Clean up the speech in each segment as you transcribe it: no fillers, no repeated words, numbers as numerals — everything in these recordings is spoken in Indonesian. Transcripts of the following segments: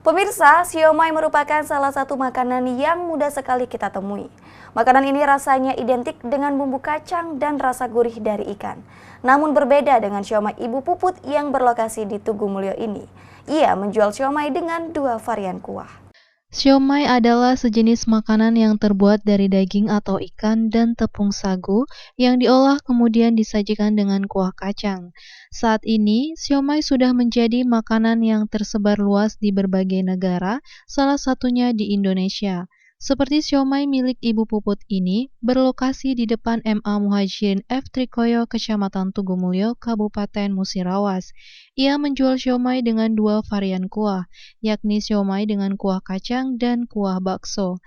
Pemirsa, siomay merupakan salah satu makanan yang mudah sekali kita temui. Makanan ini rasanya identik dengan bumbu kacang dan rasa gurih dari ikan. Namun berbeda dengan siomay Ibu Puput yang berlokasi di Tugu Mulyo ini. Ia menjual siomay dengan dua varian kuah. Siomay adalah sejenis makanan yang terbuat dari daging atau ikan dan tepung sagu yang diolah kemudian disajikan dengan kuah kacang. Saat ini, siomay sudah menjadi makanan yang tersebar luas di berbagai negara, salah satunya di Indonesia. Seperti siomay milik Ibu Puput ini, berlokasi di depan MA Muhajirin F. Trikoyo, Kecamatan Tugumulyo, Kabupaten Musirawas. Ia menjual siomay dengan dua varian kuah, yakni siomay dengan kuah kacang dan kuah bakso.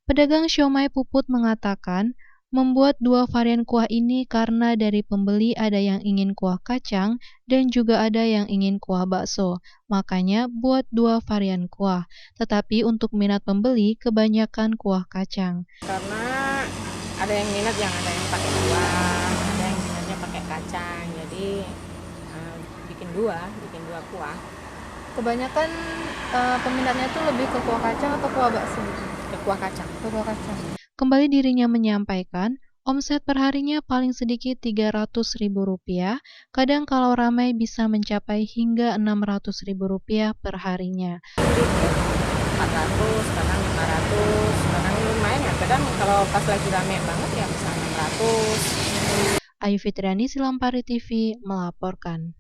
Pedagang siomay Puput mengatakan, membuat dua varian kuah ini karena dari pembeli ada yang ingin kuah kacang dan juga ada yang ingin kuah bakso. Makanya buat dua varian kuah. Tetapi untuk minat pembeli kebanyakan kuah kacang. Karena ada yang minat yang ada yang pakai kuah, ada yang minatnya pakai kacang. Jadi bikin dua kuah. Kebanyakan peminatnya tuh lebih ke kuah kacang atau kuah bakso gitu? Ke kuah kacang. Ke kuah kacang. Kembali dirinya menyampaikan, omset perharinya paling sedikit Rp300.000, kadang kalau ramai bisa mencapai hingga Rp600.000 perharinya. 400, kadang 500, kadang lumayan ya. Kadang kalau pas lagi rame banget ya bisa 600. Ayu Fitriani, Silampari TV, melaporkan.